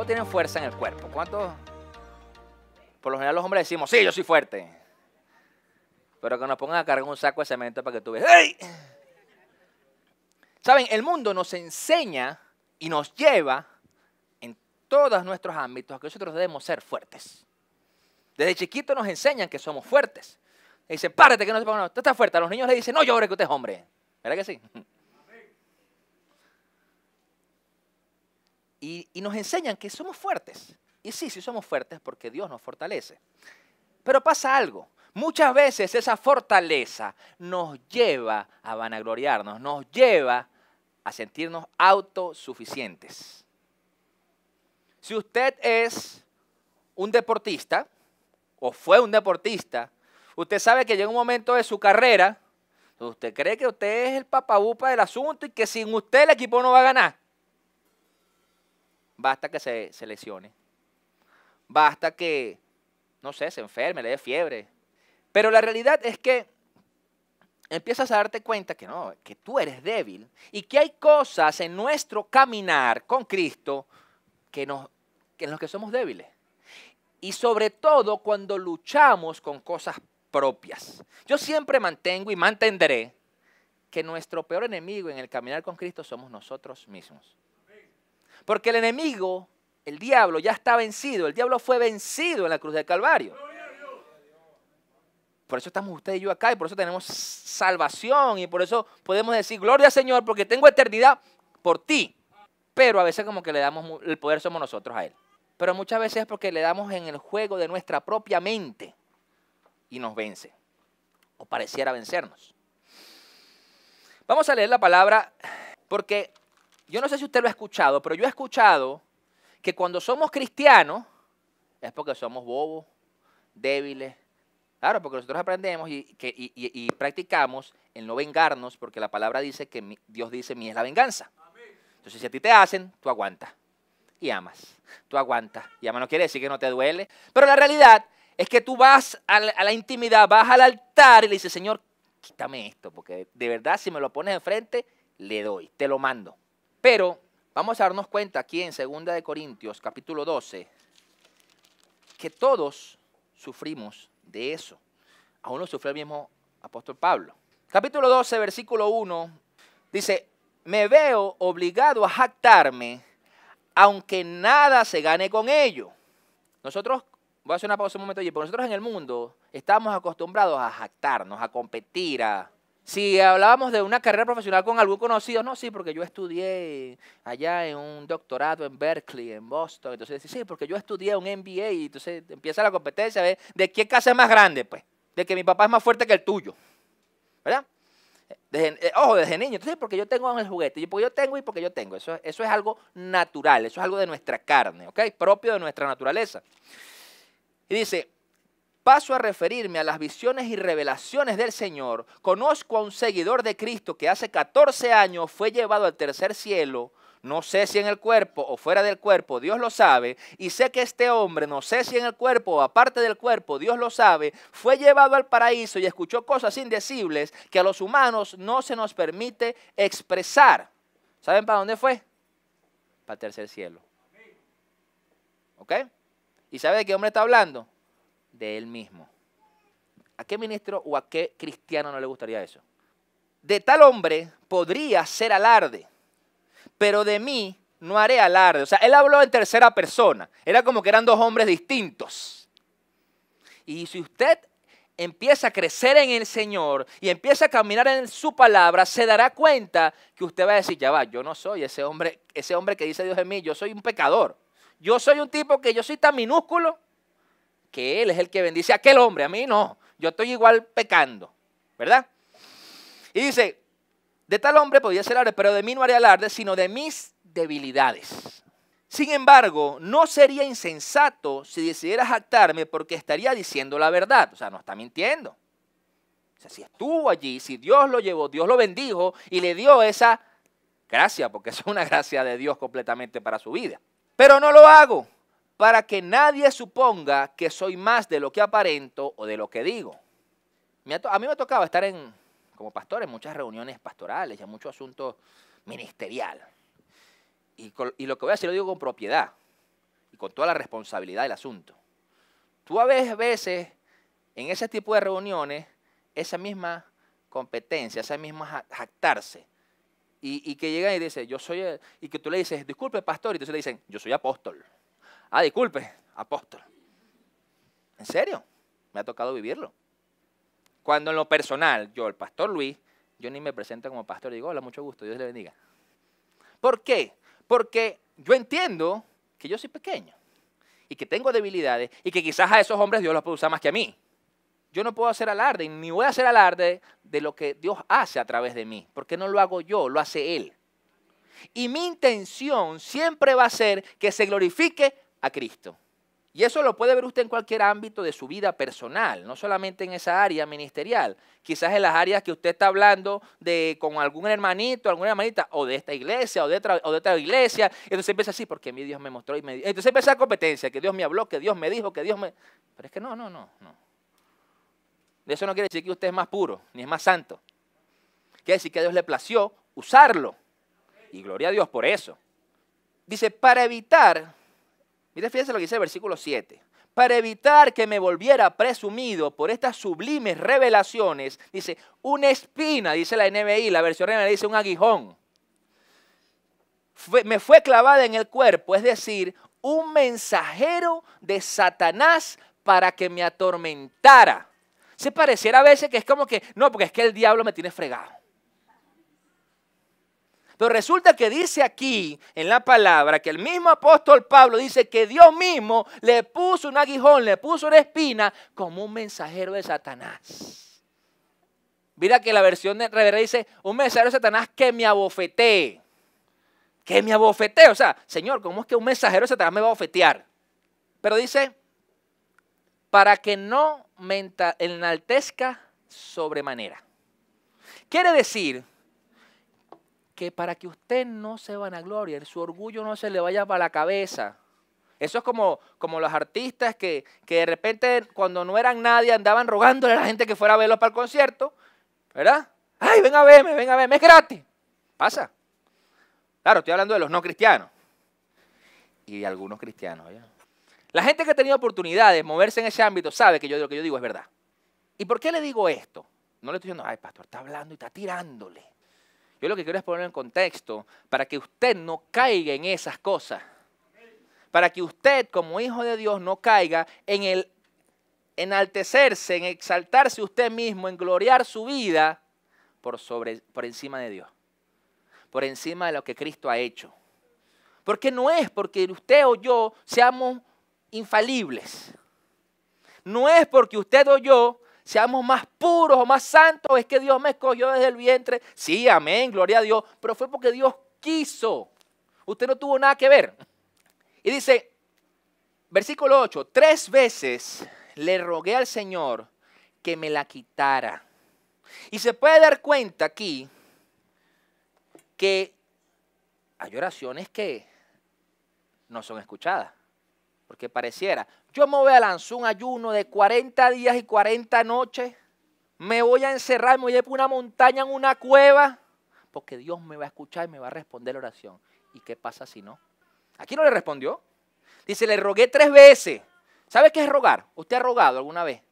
¿Cuántos tienen fuerza en el cuerpo? ¿Cuántos? Por lo general los hombres decimos, sí, yo soy fuerte. Pero que nos pongan a cargar un saco de cemento para que tú veas. ¡Ey! Saben, el mundo nos enseña y nos lleva en todos nuestros ámbitos a que nosotros debemos ser fuertes. Desde chiquitos nos enseñan que somos fuertes. Le dicen, párate que no se ponga, no, tú estás fuerte. A los niños le dicen, no llore que usted es hombre. ¿Verdad que sí? Y nos enseñan que somos fuertes. Y sí somos fuertes porque Dios nos fortalece. Pero pasa algo. Muchas veces esa fortaleza nos lleva a vanagloriarnos, nos lleva a sentirnos autosuficientes. Si usted es un deportista o fue un deportista, usted sabe que llega un momento de su carrera, usted cree que usted es el papabupa del asunto y que sin usted el equipo no va a ganar. Basta que se lesione. Basta que, no sé, se enferme, le dé fiebre. Pero la realidad es que empiezas a darte cuenta que no, que tú eres débil y que hay cosas en nuestro caminar con Cristo en los que somos débiles. Y sobre todo cuando luchamos con cosas propias. Yo siempre mantengo y mantendré que nuestro peor enemigo en el caminar con Cristo somos nosotros mismos. Porque el enemigo, el diablo, ya está vencido. El diablo fue vencido en la cruz del Calvario. Por eso estamos usted y yo acá y por eso tenemos salvación y por eso podemos decir, gloria al Señor, porque tengo eternidad por ti. Pero a veces como que le damos el poder somos nosotros a Él. Pero muchas veces es porque le damos en el juego de nuestra propia mente y nos vence. O pareciera vencernos. Vamos a leer la palabra porque yo no sé si usted lo ha escuchado, pero yo he escuchado que cuando somos cristianos es porque somos bobos, débiles. Claro, porque nosotros aprendemos y practicamos el no vengarnos, porque la palabra dice que Dios dice, mía es la venganza. Entonces, si a ti te hacen, tú aguantas y amas. Tú aguantas y amas. No quiere decir que no te duele. Pero la realidad es que tú vas a la intimidad, vas al altar y le dices, Señor, quítame esto, porque de verdad si me lo pones enfrente, le doy, te lo mando. Pero vamos a darnos cuenta aquí en 2 Corintios, capítulo 12, que todos sufrimos de eso. Aún lo sufrió el mismo apóstol Pablo. Capítulo 12, versículo 1, dice, me veo obligado a jactarme, aunque nada se gane con ello. Nosotros, voy a hacer una pausa un momento allí, porque nosotros en el mundo estamos acostumbrados a jactarnos, a competir, Si hablábamos de una carrera profesional con algún conocido, no, sí, porque yo estudié allá en un doctorado en Berkeley, en Boston. Entonces, sí, porque yo estudié un MBA y entonces empieza la competencia de quién casa es más grande, pues. De que mi papá es más fuerte que el tuyo, ¿verdad? Desde niño. Entonces, porque yo tengo el juguete, y porque yo tengo y porque yo tengo. Eso es algo natural, eso es algo de nuestra carne, ¿ok? Propio de nuestra naturaleza. Y dice, paso a referirme a las visiones y revelaciones del Señor. Conozco a un seguidor de Cristo que hace 14 años fue llevado al tercer cielo. No sé si en el cuerpo o fuera del cuerpo, Dios lo sabe. Y sé que este hombre, no sé si en el cuerpo o aparte del cuerpo, Dios lo sabe, fue llevado al paraíso y escuchó cosas indecibles que a los humanos no se nos permite expresar. ¿Saben para dónde fue? Para el tercer cielo. ¿Ok? ¿Y sabe de qué hombre está hablando? De él mismo. ¿A qué ministro o a qué cristiano no le gustaría eso? De tal hombre podría ser alarde, pero de mí no haré alarde. O sea, él habló en tercera persona. Era como que eran dos hombres distintos. Y si usted empieza a crecer en el Señor y empieza a caminar en su palabra, se dará cuenta que usted va a decir, ya va, yo no soy ese hombre que dice Dios en mí, yo soy un pecador. Yo soy un tipo que yo soy tan minúsculo que Él es el que bendice a aquel hombre, a mí no. Yo estoy igual pecando, ¿verdad? Y dice, de tal hombre podía ser alarde, pero de mí no haré alarde, sino de mis debilidades. Sin embargo, no sería insensato si decidiera jactarme porque estaría diciendo la verdad. O sea, no está mintiendo. O sea, si estuvo allí, si Dios lo llevó, Dios lo bendijo y le dio esa gracia, porque es una gracia de Dios completamente para su vida. Pero no lo hago para que nadie suponga que soy más de lo que aparento o de lo que digo. A mí me tocaba estar como pastor en muchas reuniones pastorales y en muchos asuntos ministeriales. Y lo que voy a decir lo digo con propiedad. y con toda la responsabilidad del asunto. Tú a veces, en ese tipo de reuniones, esa misma competencia, esa misma jactarse, y que llegan y dicen, yo soy, y que tú le dices, disculpe, pastor, y entonces le dicen, yo soy apóstol. Ah, disculpe, apóstol. ¿En serio? Me ha tocado vivirlo. Cuando en lo personal, yo, el pastor Luis, yo ni me presento como pastor, y digo, hola, mucho gusto, Dios le bendiga. ¿Por qué? Porque yo entiendo que yo soy pequeño y que tengo debilidades y que quizás a esos hombres Dios los puede usar más que a mí. Yo no puedo hacer alarde, ni voy a hacer alarde de lo que Dios hace a través de mí, porque no lo hago yo, lo hace Él. Y mi intención siempre va a ser que se glorifique a Cristo. Y eso lo puede ver usted en cualquier ámbito de su vida personal, no solamente en esa área ministerial. Quizás en las áreas que usted está hablando con algún hermanito, alguna hermanita, o de esta iglesia, o de otra iglesia. Entonces empieza así, porque mi Dios me mostró. Entonces empieza la competencia, que Dios me habló, que Dios me dijo, que Dios me... Pero es que no. De eso no quiere decir que usted es más puro, ni es más santo. Quiere decir que a Dios le plació usarlo. Y gloria a Dios por eso. Dice, para evitar, mire, fíjense lo que dice el versículo 7. Para evitar que me volviera presumido por estas sublimes revelaciones, dice, una espina, dice la NBI, la versión reina dice un aguijón. Me fue clavada en el cuerpo, es decir, un mensajero de Satanás para que me atormentara. Se pareciera a veces que es como que, no, porque es que el diablo me tiene fregado. Pero resulta que dice aquí en la palabra que el mismo apóstol Pablo dice que Dios mismo le puso un aguijón, le puso una espina como un mensajero de Satanás. Mira que la versión de Revera dice un mensajero de Satanás que me abofetee. Que me abofetee. O sea, Señor, ¿cómo es que un mensajero de Satanás me va a abofetear? Pero dice, para que no me enaltezca sobremanera. Quiere decir que para que usted no se vanaglorie, su orgullo no se le vaya para la cabeza. Eso es como los artistas que de repente cuando no eran nadie andaban rogándole a la gente que fuera a verlos para el concierto, ¿verdad? ¡Ay, ven a verme, es gratis! Pasa. Claro, estoy hablando de los no cristianos y de algunos cristianos, ¿ya? La gente que ha tenido oportunidad de moverse en ese ámbito sabe que lo que yo digo es verdad. ¿Y por qué le digo esto? No le estoy diciendo, ay, pastor, está hablando y está tirándole. Yo lo que quiero es ponerlo en contexto para que usted no caiga en esas cosas. Para que usted, como hijo de Dios, no caiga en el enaltecerse, en exaltarse usted mismo, en gloriar su vida por encima de Dios. Por encima de lo que Cristo ha hecho. Porque no es porque usted o yo seamos infalibles. No es porque usted o yo seamos más puros o más santos, es que Dios me escogió desde el vientre. Sí, amén, gloria a Dios, pero fue porque Dios quiso. Usted no tuvo nada que ver. Y dice, versículo 8, 3 veces le rogué al Señor que me la quitara. Y se puede dar cuenta aquí que hay oraciones que no son escuchadas. Porque pareciera, yo me voy a lanzar un ayuno de 40 días y 40 noches, me voy a encerrar, me voy a ir por una montaña, en una cueva, porque Dios me va a escuchar y me va a responder la oración. ¿Y qué pasa si no? Aquí no le respondió. Dice, le rogué 3 veces. ¿Sabe qué es rogar? ¿Usted ha rogado alguna vez?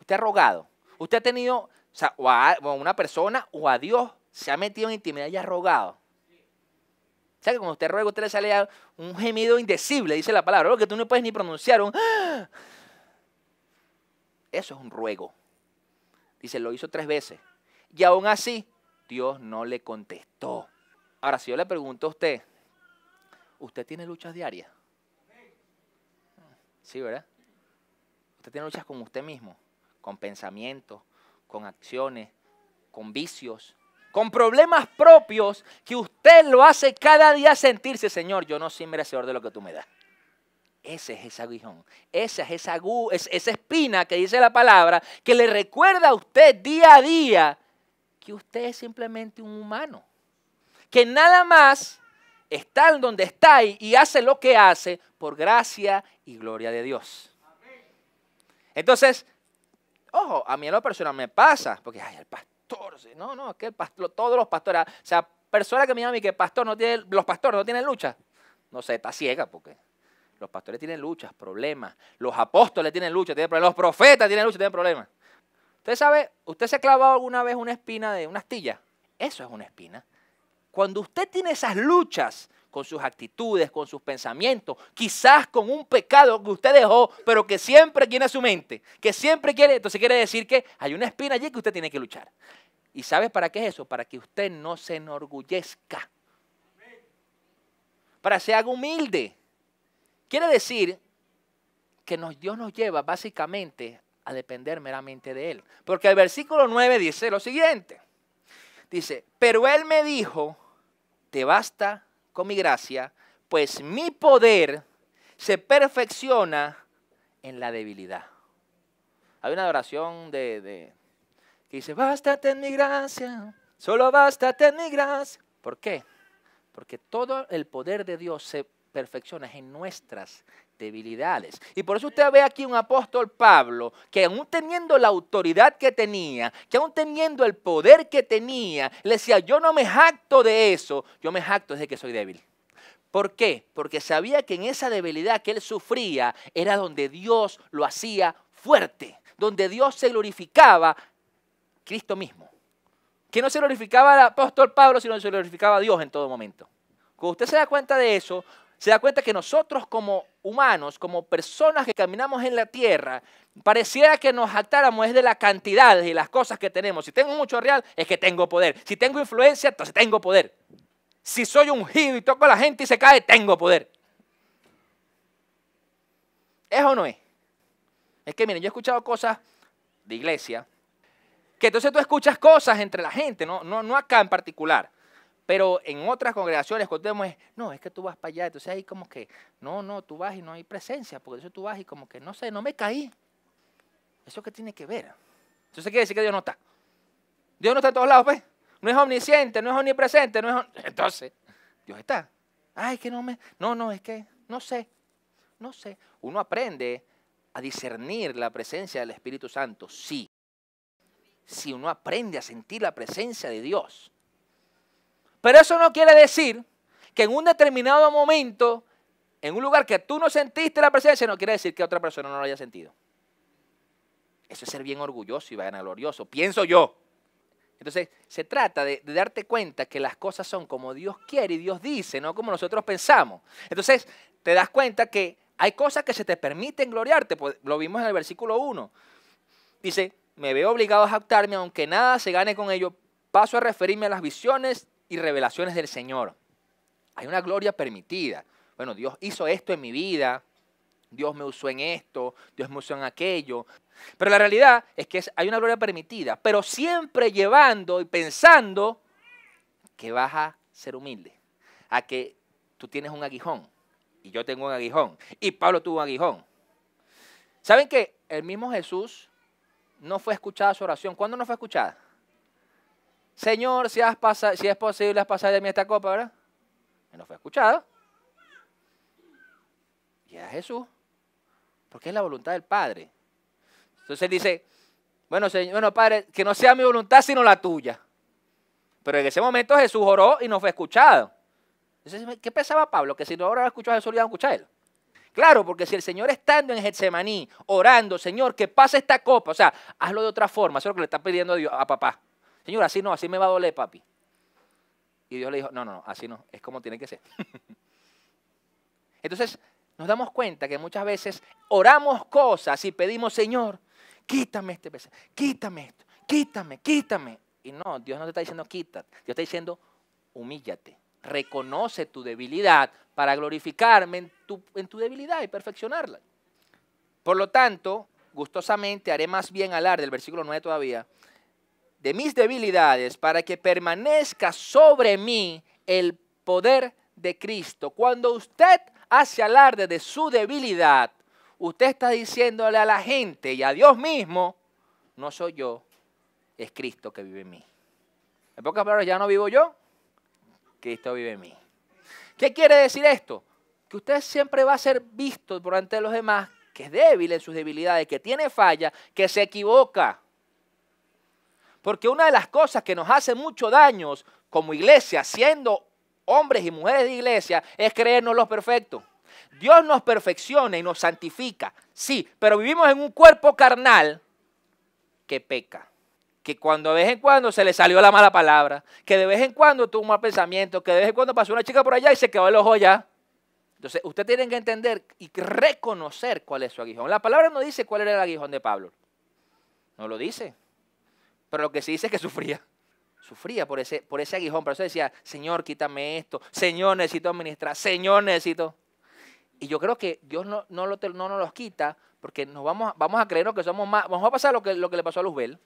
¿Usted ha rogado? ¿Usted ha tenido, o sea, o a una persona o a Dios se ha metido en intimidad y ha rogado? O sea que cuando usted ruega, usted le sale un gemido indecible, dice la palabra, algo que tú no puedes ni pronunciar. Eso es un ruego. Dice, lo hizo 3 veces. Y aún así, Dios no le contestó. Ahora, si yo le pregunto a usted, ¿usted tiene luchas diarias? Sí, ¿verdad? Usted tiene luchas con usted mismo, con pensamientos, con acciones, con vicios, con problemas propios que usted lo hace cada día sentirse, Señor, yo no soy merecedor de lo que tú me das. Ese es ese aguijón, esa es esa espina que dice la palabra, que le recuerda a usted día a día que usted es simplemente un humano, que nada más está en donde está y hace lo que hace por gracia y gloria de Dios. Entonces, ojo, a mí en lo personal me pasa, porque ay, el pastor, no, es que el pastor, todos los pastores, o sea, personas que me llaman y que los pastores no tienen lucha, no sé, está ciega porque Los pastores tienen luchas, problemas. Los apóstoles tienen luchas, tienen problemas. Los profetas tienen luchas, tienen problemas. Usted sabe, ¿usted se ha clavado alguna vez una espina de una astilla? Eso es una espina. Cuando usted tiene esas luchas con sus actitudes, con sus pensamientos, quizás con un pecado que usted dejó, pero que siempre tiene su mente, que siempre quiere, entonces quiere decir que hay una espina allí que usted tiene que luchar. ¿Y sabe para qué es eso? Para que usted no se enorgullezca. Para que se haga humilde. Quiere decir que Dios nos lleva básicamente a depender meramente de Él. Porque el versículo 9 dice lo siguiente. Dice, pero Él me dijo, te basta con mi gracia, pues mi poder se perfecciona en la debilidad. Hay una oración que dice, bástate en mi gracia, solo bástate en mi gracia. ¿Por qué? Porque todo el poder de Dios se perfecciona en nuestras debilidades. Y por eso usted ve aquí un apóstol Pablo que aún teniendo la autoridad que tenía, que aún teniendo el poder que tenía, le decía, yo no me jacto de eso, yo me jacto de que soy débil. ¿Por qué? Porque sabía que en esa debilidad que él sufría era donde Dios lo hacía fuerte, donde Dios se glorificaba Cristo mismo. Que no se glorificaba al apóstol Pablo, sino que se glorificaba a Dios en todo momento. Cuando usted se da cuenta de eso, se da cuenta que nosotros como humanos, como personas que caminamos en la tierra, pareciera que nos jactáramos es de la cantidad y las cosas que tenemos. Si tengo mucho real, es que tengo poder. Si tengo influencia, entonces tengo poder. Si soy ungido y toco a la gente y se cae, tengo poder. ¿Es o no es? Es que miren, yo he escuchado cosas de iglesia, que entonces tú escuchas cosas entre la gente, no acá en particular. Pero en otras congregaciones, cuando vemos, no, es que tú vas para allá, entonces ahí como que, no, tú vas y no hay presencia, porque eso tú vas y como que, no sé, no me caí. ¿Eso qué tiene que ver? Eso quiere decir que Dios no está. Dios no está en todos lados, pues. No es omnisciente, no es omnipresente, entonces, Dios está. Ay, que es que, no sé. Uno aprende a discernir la presencia del Espíritu Santo, sí. Si uno aprende a sentir la presencia de Dios. Pero eso no quiere decir que en un determinado momento, en un lugar que tú no sentiste la presencia, no quiere decir que otra persona no lo haya sentido. Eso es ser bien orgulloso y vanaglorioso, pienso yo. Entonces, se trata de darte cuenta que las cosas son como Dios quiere y Dios dice, no como nosotros pensamos. Entonces, te das cuenta que hay cosas que se te permiten gloriarte, pues, lo vimos en el versículo 1. Dice, me veo obligado a jactarme, aunque nada se gane con ello, paso a referirme a las visiones y revelaciones del Señor. Hay una gloria permitida. Bueno, Dios hizo esto en mi vida, Dios me usó en esto, Dios me usó en aquello. Pero la realidad es que hay una gloria permitida, pero siempre llevando y pensando que vas a ser humilde, a que tú tienes un aguijón y yo tengo un aguijón y Pablo tuvo un aguijón. ¿Saben que el mismo Jesús no fue escuchada su oración? ¿Cuándo no fue escuchada? Señor, si es posible, haz pasar de mí esta copa, ¿verdad? Y no fue escuchado. Y era Jesús, porque es la voluntad del Padre. Entonces él dice, bueno, Padre, que no sea mi voluntad sino la tuya. Pero en ese momento Jesús oró y no fue escuchado. Entonces, ¿qué pensaba Pablo? Que si no oraba escuchado a Jesús, le iban a escuchar a él. Claro, porque si el Señor estando en Getsemaní, orando, Señor, que pase esta copa, o sea, hazlo de otra forma, eso es lo que le está pidiendo a Dios, a papá. Señor, así no, así me va a doler, papi. Y Dios le dijo, no, así no, es como tiene que ser. Entonces, nos damos cuenta que muchas veces oramos cosas y pedimos, Señor, quítame este peso, quítame esto, quítame. Y no, Dios no te está diciendo quítate, Dios está diciendo humíllate, reconoce tu debilidad para glorificarme en tu debilidad y perfeccionarla. Por lo tanto, gustosamente haré más bien alarde, del versículo 9 todavía, de mis debilidades para que permanezca sobre mí el poder de Cristo. Cuando usted hace alarde de su debilidad, usted está diciéndole a la gente y a Dios mismo, no soy yo, es Cristo que vive en mí. En pocas palabras, ya no vivo yo, Cristo vive en mí. ¿Qué quiere decir esto? Que usted siempre va a ser visto por ante los demás, que es débil en sus debilidades, que tiene falla, que se equivoca. Porque una de las cosas que nos hace mucho daño como iglesia, siendo hombres y mujeres de iglesia, es creernos los perfectos. Dios nos perfecciona y nos santifica, sí, pero vivimos en un cuerpo carnal que peca. Que cuando de vez en cuando se le salió la mala palabra, que de vez en cuando tuvo un mal pensamiento, que de vez en cuando pasó una chica por allá y se quedó el ojo allá. Entonces, usted tiene que entender y reconocer cuál es su aguijón. La palabra no dice cuál era el aguijón de Pablo. No lo dice. Pero lo que sí dice es que sufría. Sufría por ese aguijón. Por eso decía, Señor, quítame esto. Señor, necesito administrar. Señor, necesito. Y yo creo que Dios no nos los quita porque nos vamos a creernos que somos más. Vamos a pasar lo que le pasó a Luzbel.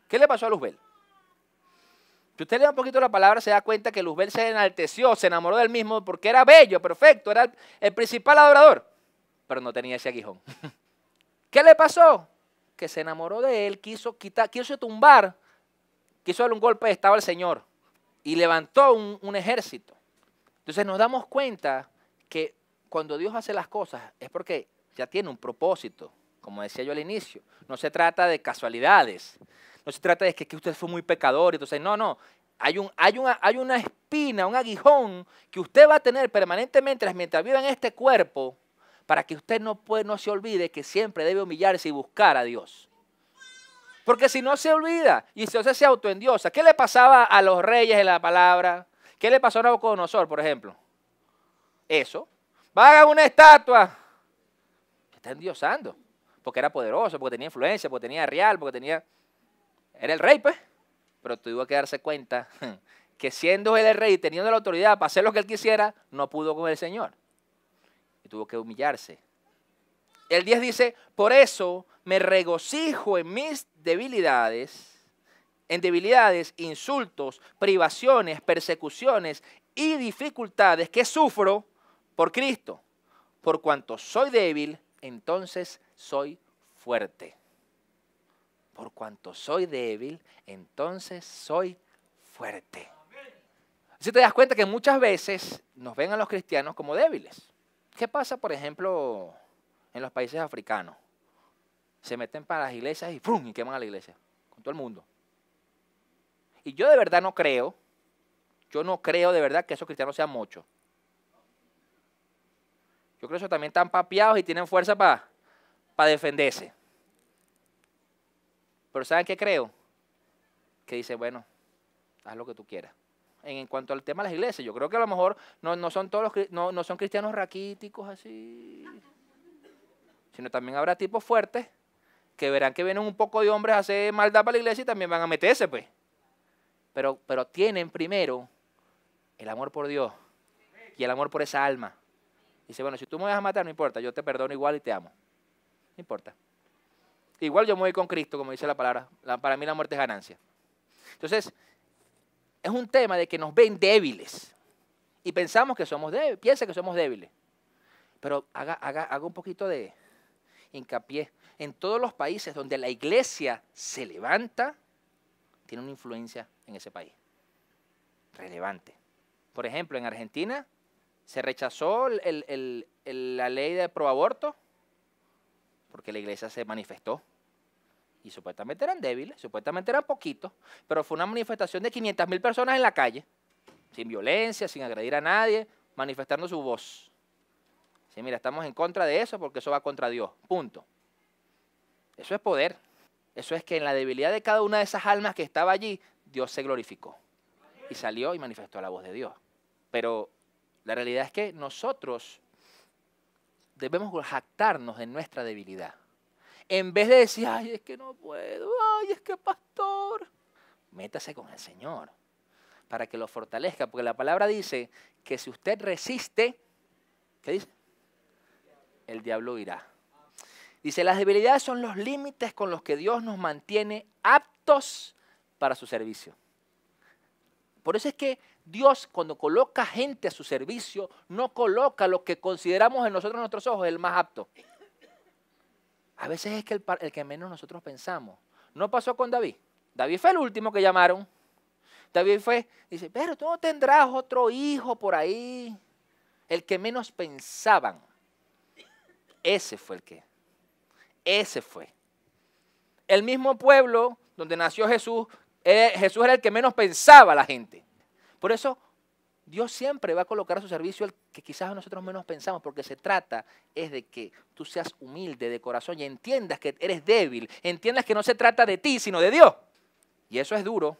¿Qué le pasó a Luzbel? Si usted lee un poquito la palabra, se da cuenta que Luzbel se enalteció, se enamoró del mismo porque era bello, perfecto, era el principal adorador, pero no tenía ese aguijón. ¿Qué le pasó? Que se enamoró de él, quiso tumbar, quiso darle un golpe de estado al Señor y levantó un ejército. Entonces nos damos cuenta que cuando Dios hace las cosas es porque ya tiene un propósito, como decía yo al inicio. No se trata de casualidades. No se trata de que usted fue muy pecador. Entonces, no. Hay una espina, un aguijón que usted va a tener permanentemente mientras viva en este cuerpo para que usted no se olvide que siempre debe humillarse y buscar a Dios. Porque si no se olvida y se autoendiosa, ¿qué le pasaba a los reyes en la palabra? ¿Qué le pasó a Nabucodonosor, por ejemplo? Eso. Hagan una estatua. Está endiosando. Porque era poderoso, porque tenía influencia, porque tenía real, porque tenía... Era el rey, pues, pero tuvo que darse cuenta que siendo él el rey, teniendo la autoridad para hacer lo que él quisiera, no pudo con el Señor. Y tuvo que humillarse. El 10 dice, por eso me regocijo en mis debilidades, insultos, privaciones, persecuciones y dificultades que sufro por Cristo. Por cuanto soy débil, entonces soy fuerte. Por cuanto soy débil, entonces soy fuerte. Si te das cuenta que muchas veces nos ven a los cristianos como débiles. ¿Qué pasa, por ejemplo, en los países africanos? Se meten para las iglesias y ¡prum! Y queman a la iglesia, con todo el mundo. Y yo de verdad no creo de verdad que esos cristianos sean muchos. Yo creo que esos también están papeados y tienen fuerza para defenderse. Pero ¿saben qué creo? Que dice, bueno, haz lo que tú quieras. En cuanto al tema de las iglesias, yo creo que a lo mejor no son todos no son cristianos raquíticos así, sino también habrá tipos fuertes que verán que vienen un poco de hombres a hacer maldad para la iglesia y también van a meterse, pues. Pero tienen primero el amor por Dios y el amor por esa alma. Dice, bueno, si tú me vas a matar, no importa, yo te perdono igual y te amo. No importa. Igual yo me voy con Cristo, como dice la palabra. Para mí la muerte es ganancia. Entonces, es un tema de que nos ven débiles. Y pensamos que somos débiles. Piensa que somos débiles. Pero haga un poquito de hincapié. En todos los países donde la iglesia se levanta, tiene una influencia en ese país. Relevante. Por ejemplo, en Argentina se rechazó la ley de proaborto porque la iglesia se manifestó. Y supuestamente eran débiles, supuestamente eran poquitos, pero fue una manifestación de 500.000 personas en la calle, sin violencia, sin agredir a nadie, manifestando su voz. Sí, mira, estamos en contra de eso porque eso va contra Dios, punto. Eso es poder. Eso es que en la debilidad de cada una de esas almas que estaba allí, Dios se glorificó. Y salió y manifestó la voz de Dios. Pero la realidad es que nosotros debemos jactarnos de nuestra debilidad. En vez de decir, ay, es que no puedo, ay, es que pastor. Métase con el Señor para que lo fortalezca. Porque la palabra dice que si usted resiste, ¿qué dice? El diablo irá. Dice, las debilidades son los límites con los que Dios nos mantiene aptos para su servicio. Por eso es que Dios, cuando coloca gente a su servicio, no coloca lo que consideramos en nosotros, en nuestros ojos, el más apto. A veces es que el que menos nosotros pensamos. ¿No pasó con David? David fue el último que llamaron. David dice, pero tú no tendrás otro hijo por ahí. El que menos pensaban. Ese fue Ese fue. El mismo pueblo donde nació Jesús, Jesús era el que menos pensaba la gente. Por eso Dios siempre va a colocar a su servicio el que quizás nosotros menos pensamos, porque se trata es de que tú seas humilde de corazón y entiendas que eres débil, entiendas que no se trata de ti, sino de Dios. Y eso es duro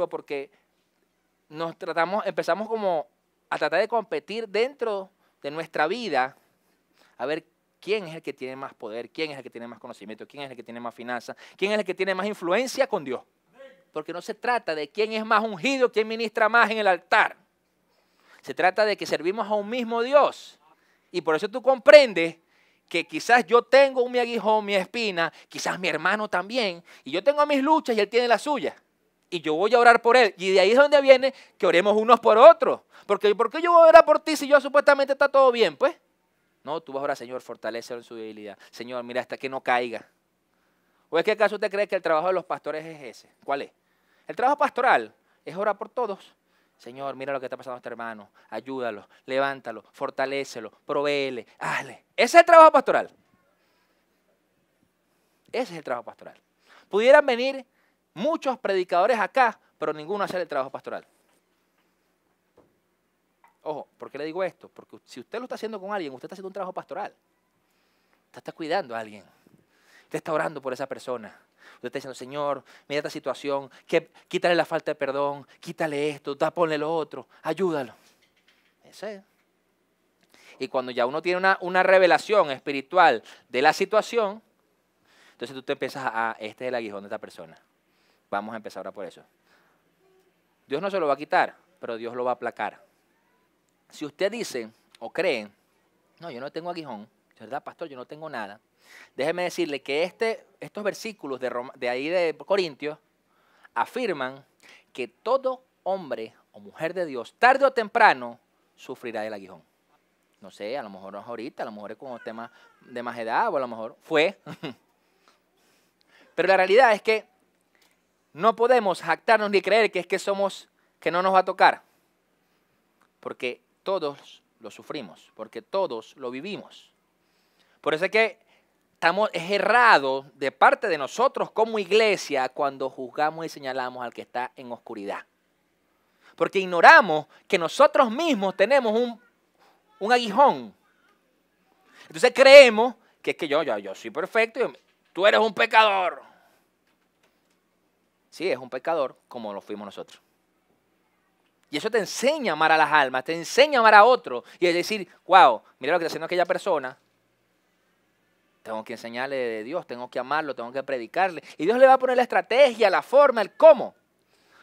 porque empezamos como a tratar de competir dentro de nuestra vida, a ver quién es el que tiene más poder, quién es el que tiene más conocimiento, quién es el que tiene más finanzas, quién es el que tiene más influencia con Dios. Porque no se trata de quién es más ungido, quién ministra más en el altar. Se trata de que servimos a un mismo Dios. Y por eso tú comprendes que quizás yo tengo mi aguijón, mi espina, quizás mi hermano también, y yo tengo mis luchas y él tiene las suyas. Y yo voy a orar por él. Y de ahí es donde viene que oremos unos por otros. Porque ¿por qué yo voy a orar por ti si yo supuestamente está todo bien? Pues no, tú vas a orar, Señor, fortalécelo en su debilidad. Señor, mira, hasta que no caiga. ¿O es que acaso usted cree que el trabajo de los pastores es ese? ¿Cuál es? El trabajo pastoral es orar por todos. Señor, mira lo que está pasando a este hermano. Ayúdalo, levántalo, fortalécelo, provéele, hazle. Ese es el trabajo pastoral. Ese es el trabajo pastoral. Pudieran venir muchos predicadores acá, pero ninguno hacer el trabajo pastoral. Ojo, ¿por qué le digo esto? Porque si usted lo está haciendo con alguien, usted está haciendo un trabajo pastoral. Usted está cuidando a alguien. Usted está orando por esa persona. Usted está diciendo, Señor, mira esta situación, quítale la falta de perdón, quítale esto, ponle lo otro, ayúdalo. Eso es. Y cuando ya uno tiene una revelación espiritual de la situación, entonces tú te empiezas este es el aguijón de esta persona. Vamos a empezar ahora por eso. Dios no se lo va a quitar, pero Dios lo va a aplacar. Si usted dice o cree, no, yo no tengo aguijón, ¿verdad, pastor? Yo no tengo nada. Déjeme decirle que estos versículos de ahí de Corintios afirman que todo hombre o mujer de Dios, tarde o temprano, sufrirá del aguijón. No sé, a lo mejor no es ahorita, a lo mejor es con temas de más edad, o a lo mejor fue. Pero la realidad es que no podemos jactarnos ni creer que es que no nos va a tocar. Porque todos lo sufrimos, porque todos lo vivimos. Por eso es que es errado de parte de nosotros como iglesia cuando juzgamos y señalamos al que está en oscuridad. Porque ignoramos que nosotros mismos tenemos un aguijón. Entonces creemos que es que yo soy perfecto y tú eres un pecador. Sí, es un pecador como lo fuimos nosotros. Y eso te enseña a amar a las almas, te enseña a amar a otro. Y es decir, wow, mira lo que está haciendo aquella persona. Tengo que enseñarle de Dios, tengo que amarlo, tengo que predicarle. Y Dios le va a poner la estrategia, la forma, el cómo.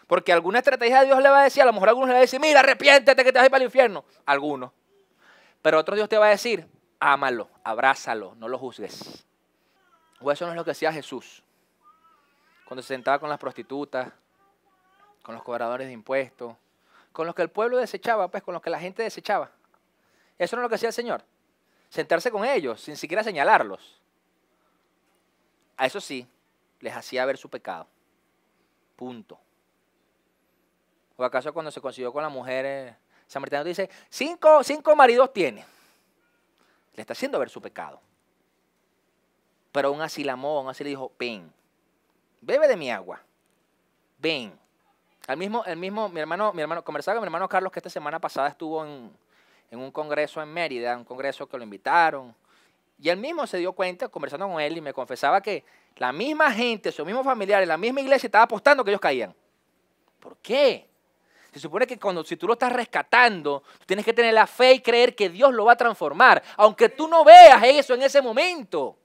Porque alguna estrategia Dios le va a decir, a lo mejor algunos le va a decir, mira, arrepiéntete que te vas a ir para el infierno. Algunos. Pero otro Dios te va a decir, ámalo, abrázalo, no lo juzgues. O eso no es lo que hacía Jesús. Cuando se sentaba con las prostitutas, con los cobradores de impuestos, con los que el pueblo desechaba, pues con los que la gente desechaba. Eso no es lo que hacía el Señor. Sentarse con ellos, sin siquiera señalarlos. A eso sí, les hacía ver su pecado. Punto. ¿O acaso cuando se consiguió con la mujer samaritana dice, cinco maridos tiene? Le está haciendo ver su pecado. Pero aún así la amó, aún así le dijo, ven, bebe de mi agua, ven. Mi hermano, conversaba con mi hermano Carlos que esta semana pasada estuvo en un congreso en Mérida, un congreso que lo invitaron. Y él mismo se dio cuenta, conversando con él, y me confesaba que la misma gente, sus mismos familiares, la misma iglesia estaba apostando que ellos caían. ¿Por qué? Se supone que si tú lo estás rescatando, tú tienes que tener la fe y creer que Dios lo va a transformar, aunque tú no veas eso en ese momento.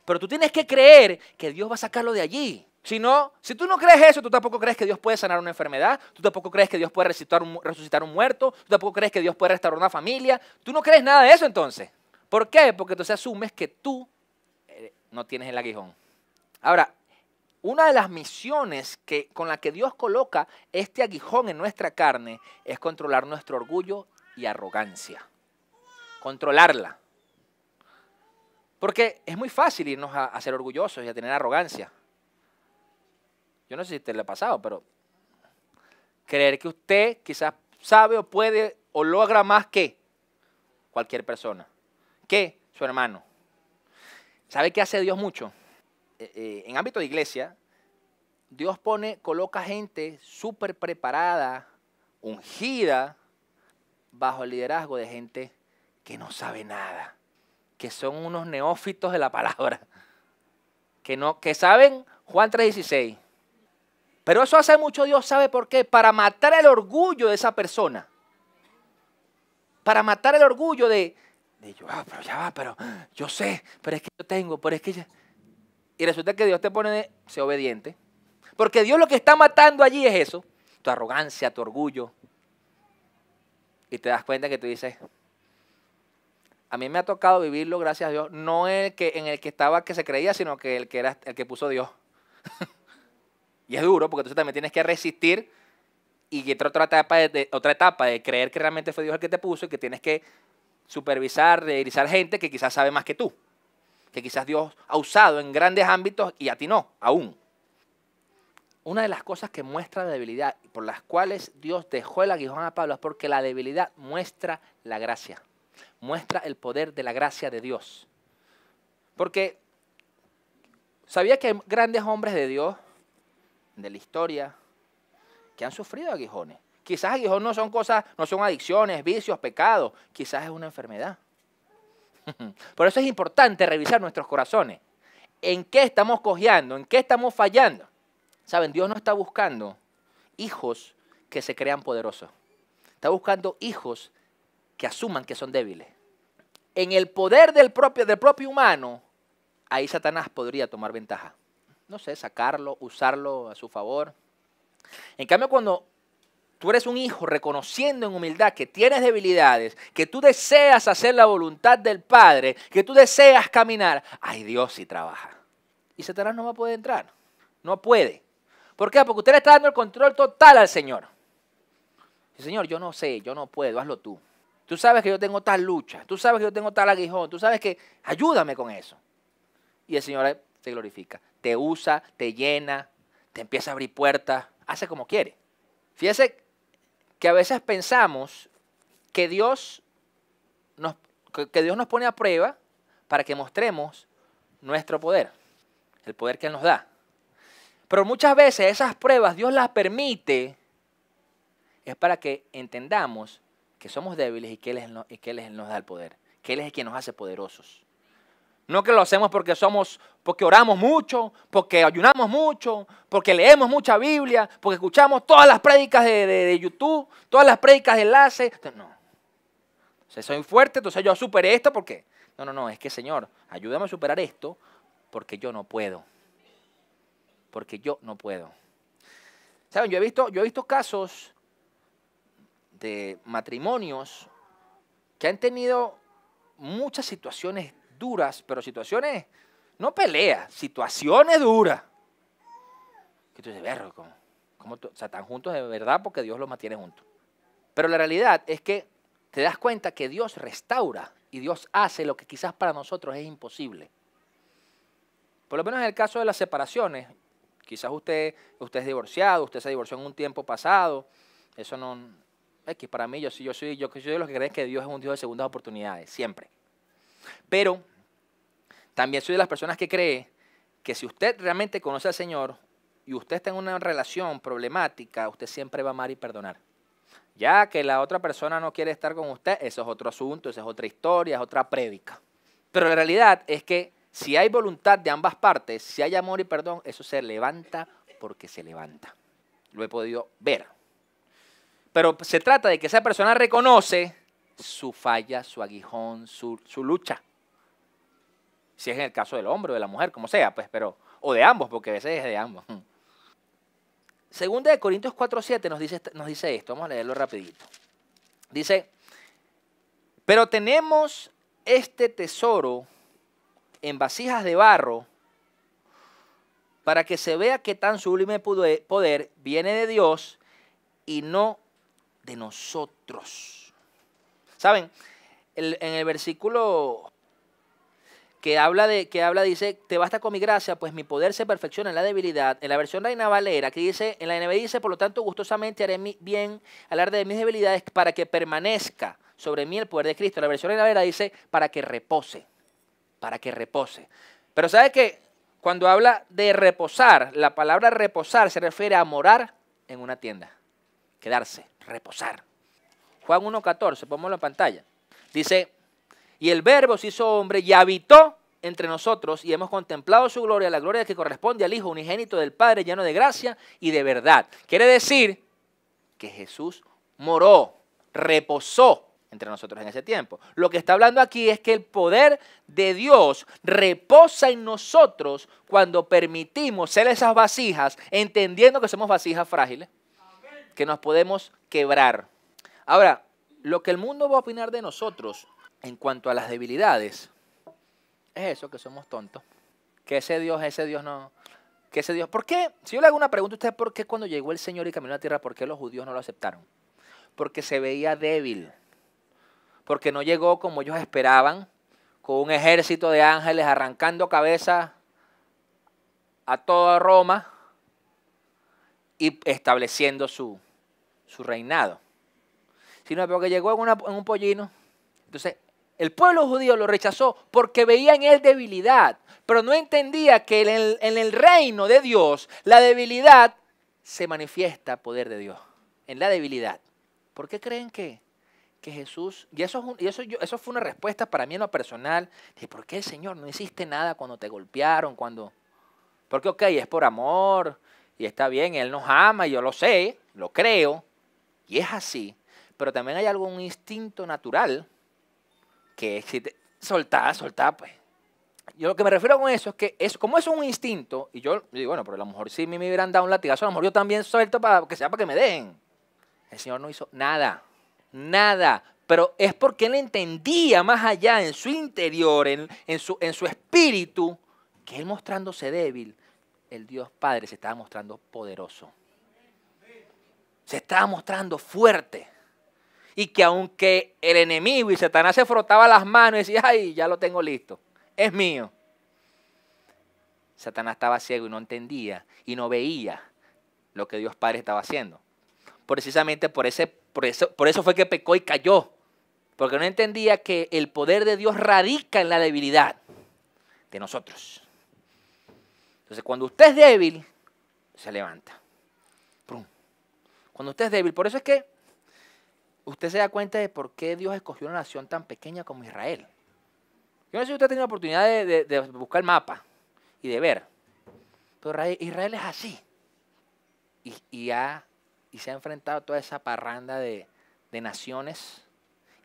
Pero tú tienes que creer que Dios va a sacarlo de allí. Si tú no crees eso, tú tampoco crees que Dios puede sanar una enfermedad, tú tampoco crees que Dios puede resucitar un muerto, tú tampoco crees que Dios puede restaurar una familia, tú no crees nada de eso entonces. ¿Por qué? Porque entonces asumes que tú no tienes el aguijón. Ahora, una de las misiones con la que Dios coloca este aguijón en nuestra carne es controlar nuestro orgullo y arrogancia. Controlarla. Porque es muy fácil irnos a ser orgullosos y a tener arrogancia. Yo no sé si a usted le ha pasado, pero creer que usted quizás sabe o puede o logra más que cualquier persona, que su hermano. ¿Sabe qué hace Dios mucho? En ámbito de iglesia, Dios coloca gente súper preparada ungida bajo el liderazgo de gente que no sabe nada, que son unos neófitos de la palabra, que saben Juan 3:16. Pero eso hace mucho Dios, ¿sabe por qué? Para matar el orgullo de esa persona. Para matar el orgullo de yo, pero ya va, pero yo sé, pero es que yo tengo, pero es que ya. Y resulta que Dios te pone de ser obediente. Porque Dios lo que está matando allí es eso, tu arrogancia, tu orgullo. Y te das cuenta que tú dices, a mí me ha tocado vivirlo, gracias a Dios, no en el que estaba que se creía, sino que el que era el que puso Dios. Y es duro, porque entonces también tienes que resistir y que otra etapa de creer que realmente fue Dios el que te puso y que tienes que supervisar, revisar gente que quizás sabe más que tú. Que quizás Dios ha usado en grandes ámbitos y a ti no, aún. Una de las cosas que muestra la debilidad y por las cuales Dios dejó el aguijón a Pablo es porque la debilidad muestra la gracia. Muestra el poder de la gracia de Dios. Porque sabía que hay grandes hombres de Dios, de la historia, que han sufrido aguijones. Quizás aguijón no son cosas, no son adicciones, vicios, pecados. Quizás es una enfermedad. Por eso es importante revisar nuestros corazones. ¿En qué estamos cojeando? ¿En qué estamos fallando? Saben, Dios no está buscando hijos que se crean poderosos. Está buscando hijos que asuman que son débiles. En el poder del propio humano, ahí Satanás podría tomar ventaja. No sé, sacarlo, usarlo a su favor. En cambio, cuando tú eres un hijo reconociendo en humildad que tienes debilidades, que tú deseas hacer la voluntad del Padre, que tú deseas caminar, ay, Dios sí trabaja. Y Satanás no va a poder entrar. No puede. ¿Por qué? Porque usted le está dando el control total al Señor. Y, Señor, yo no sé, yo no puedo, hazlo tú. Tú sabes que yo tengo tal lucha, tú sabes que yo tengo tal aguijón, tú sabes que ayúdame con eso. Y el Señor te glorifica, te usa, te llena, te empieza a abrir puertas, hace como quiere. Fíjese que a veces pensamos que Dios nos pone a prueba para que mostremos nuestro poder, el poder que Él nos da. Pero muchas veces esas pruebas Dios las permite es para que entendamos que somos débiles y que Él nos da el poder, que Él es el que nos hace poderosos. No que lo hacemos porque oramos mucho, porque ayunamos mucho, porque leemos mucha Biblia, porque escuchamos todas las prédicas de YouTube, todas las prédicas de enlace. No. Si soy fuerte, entonces yo superé esto porque... No, es que Señor, ayúdame a superar esto porque yo no puedo. Porque yo no puedo. ¿Saben? Yo he visto casos de matrimonios que han tenido muchas situaciones duras, pero situaciones, no peleas, situaciones duras. Que tú dices, verlo, ¿cómo están juntos de verdad? Porque Dios los mantiene juntos. Pero la realidad es que te das cuenta que Dios restaura y Dios hace lo que quizás para nosotros es imposible. Por lo menos en el caso de las separaciones, quizás usted es divorciado, usted se divorció en un tiempo pasado, eso no... Es que para mí, yo soy de los que creen que Dios es un Dios de segundas oportunidades, siempre. Pero también soy de las personas que cree que si usted realmente conoce al Señor y usted está en una relación problemática, usted siempre va a amar y perdonar. Ya que la otra persona no quiere estar con usted, eso es otro asunto, esa es otra historia, es otra prédica. Pero la realidad es que si hay voluntad de ambas partes, si hay amor y perdón, eso se levanta porque se levanta. Lo he podido ver. Pero se trata de que esa persona reconoce su falla, su aguijón, su lucha. Si es en el caso del hombre o de la mujer, como sea, pues, o de ambos, porque a veces es de ambos. Segunda de Corintios 4:7 nos dice esto, vamos a leerlo rapidito. Dice, pero tenemos este tesoro en vasijas de barro para que se vea que tan sublime poder viene de Dios y no de nosotros. ¿Saben? En el versículo que habla dice, te basta con mi gracia, pues mi poder se perfecciona en la debilidad. En la versión Reina Valera, en la NB dice, por lo tanto, gustosamente haré bien alarde de mis debilidades para que permanezca sobre mí el poder de Cristo. La versión Reina Valera dice, para que repose. Pero ¿sabe qué? Cuando habla de reposar, la palabra reposar se refiere a morar en una tienda, quedarse. reposar. Juan 1:14, pongámoslo en pantalla. Dice, y el Verbo se hizo hombre y habitó entre nosotros y hemos contemplado su gloria, la gloria que corresponde al Hijo unigénito del Padre, lleno de gracia y de verdad. Quiere decir que Jesús moró, reposó entre nosotros en ese tiempo. Lo que está hablando aquí es que el poder de Dios reposa en nosotros cuando permitimos ser esas vasijas, entendiendo que somos vasijas frágiles, que nos podemos quebrar. Ahora, lo que el mundo va a opinar de nosotros en cuanto a las debilidades es eso, que somos tontos, que ese Dios no, que ese Dios, ¿por qué? Si yo le hago una pregunta a usted, ¿por qué cuando llegó el Señor y caminó a la tierra, por qué los judíos no lo aceptaron? Porque se veía débil, porque no llegó como ellos esperaban, con un ejército de ángeles arrancando cabezas a toda Roma y estableciendo su reinado, sino porque llegó en un pollino. Entonces, el pueblo judío lo rechazó porque veía en él debilidad, pero no entendía que en el reino de Dios la debilidad se manifiesta poder de Dios, en la debilidad. ¿Por qué creen que Jesús, y eso fue una respuesta para mí en lo personal, de por qué el Señor no hiciste nada cuando te golpearon, porque ok, es por amor, y está bien, Él nos ama, y yo lo sé, lo creo, y es así, pero también hay algún instinto natural que existe. Soltar, pues. Yo lo que me refiero con eso es que como eso es un instinto, y yo digo, bueno, pero a lo mejor si me hubieran dado un latigazo, a lo mejor yo también suelto para que me den. El Señor no hizo nada, pero es porque Él entendía más allá en su interior, en su espíritu, que Él mostrándose débil, el Dios Padre se estaba mostrando poderoso. Se estaba mostrando fuerte. Y que aunque el enemigo y Satanás se frotaba las manos y decía, ay, ya lo tengo listo, es mío. Satanás estaba ciego y no entendía y no veía lo que Dios Padre estaba haciendo. Precisamente por eso fue que pecó y cayó. Porque no entendía que el poder de Dios radica en la debilidad de nosotros. Entonces, cuando usted es débil, se levanta. ¡Pum! Cuando usted es débil, por eso es que usted se da cuenta de por qué Dios escogió una nación tan pequeña como Israel. Yo no sé si usted ha tenido la oportunidad de buscar el mapa y de ver. Pero Israel es así. Y se ha enfrentado a toda esa parranda de naciones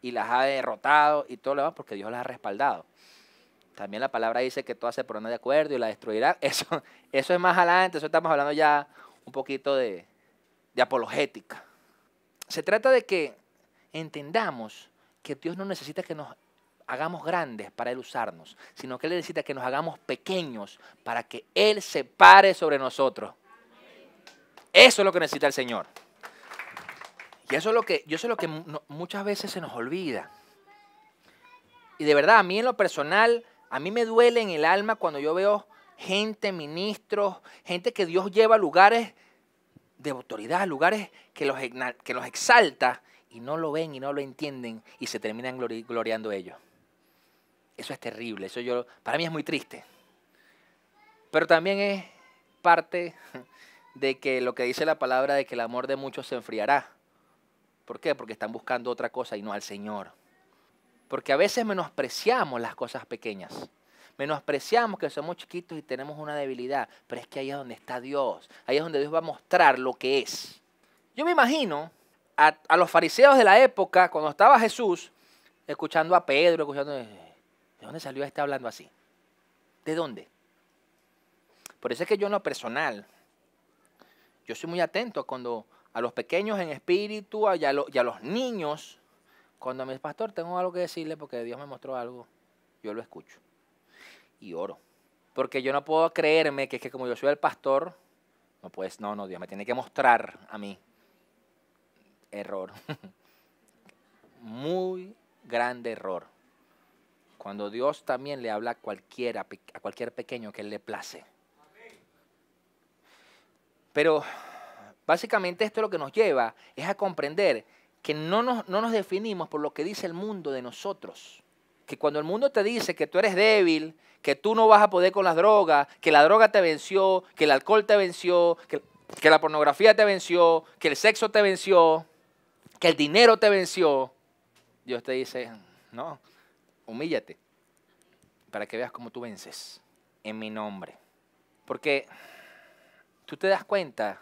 y las ha derrotado y todo lo demás porque Dios las ha respaldado. También la palabra dice que todas se pondrán de acuerdo y la destruirá. Eso es más adelante, eso estamos hablando ya un poquito de apologética. Se trata de que entendamos que Dios no necesita que nos hagamos grandes para Él usarnos, sino que Él necesita que nos hagamos pequeños para que Él se pare sobre nosotros. Eso es lo que necesita el Señor. Y eso es lo que muchas veces se nos olvida. Y de verdad, a mí en lo personal, a mí me duele en el alma cuando yo veo gente, ministros, gente que Dios lleva a lugares de autoridad, lugares que los exalta y no lo ven y no lo entienden y se terminan gloriando ellos. Eso es terrible, para mí es muy triste. Pero también es parte de que lo que dice la palabra de que el amor de muchos se enfriará. ¿Por qué? Porque están buscando otra cosa y no al Señor. Porque a veces menospreciamos las cosas pequeñas. Menospreciamos que somos chiquitos y tenemos una debilidad. Pero es que ahí es donde está Dios. Ahí es donde Dios va a mostrar lo que es. Yo me imagino a los fariseos de la época, cuando estaba Jesús, escuchando a Pedro, escuchando, ¿de dónde salió este hablando así? ¿De dónde? Por eso es que yo en lo personal, yo soy muy atento cuando a los pequeños en espíritu y a los niños, cuando mi pastor tengo algo que decirle porque Dios me mostró algo, yo lo escucho y oro. Porque yo no puedo creerme que como yo soy el pastor, no, Dios me tiene que mostrar a mí. Error. Muy grande error. Cuando Dios también le habla a cualquier pequeño que Él le place. Pero básicamente esto lo que nos lleva es a comprender que no nos definimos por lo que dice el mundo de nosotros. Que cuando el mundo te dice que tú eres débil, que tú no vas a poder con las drogas, que la droga te venció, que el alcohol te venció, que la pornografía te venció, que el sexo te venció, que el dinero te venció, Dios te dice, no, humíllate para que veas cómo tú vences en mi nombre. Porque tú te das cuenta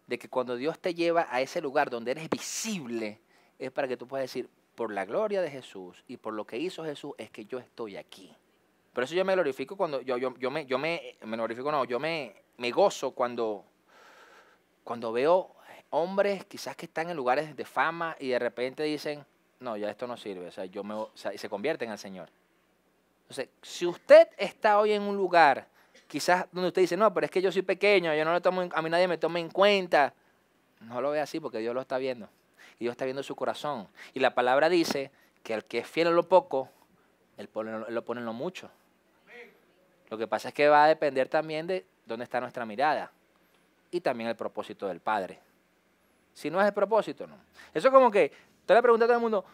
de que cuando Dios te lleva a ese lugar donde eres visible, es para que tú puedas decir, por la gloria de Jesús y por lo que hizo Jesús, es que yo estoy aquí. Por eso yo me glorifico cuando, me gozo cuando veo hombres quizás que están en lugares de fama y de repente dicen, no, ya esto no sirve, y se convierten al Señor. Entonces, si usted está hoy en un lugar, quizás donde usted dice, no, pero es que yo soy pequeño, yo no lo tomo, a mí nadie me toma en cuenta, no lo ve así porque Dios lo está viendo. Y Dios está viendo su corazón. Y la palabra dice que el que es fiel en lo poco, él lo pone en lo mucho. Lo que pasa es que va a depender también de dónde está nuestra mirada. Y también el propósito del Padre. Si no es el propósito, no. Eso es como que, usted le pregunta a todo el mundo,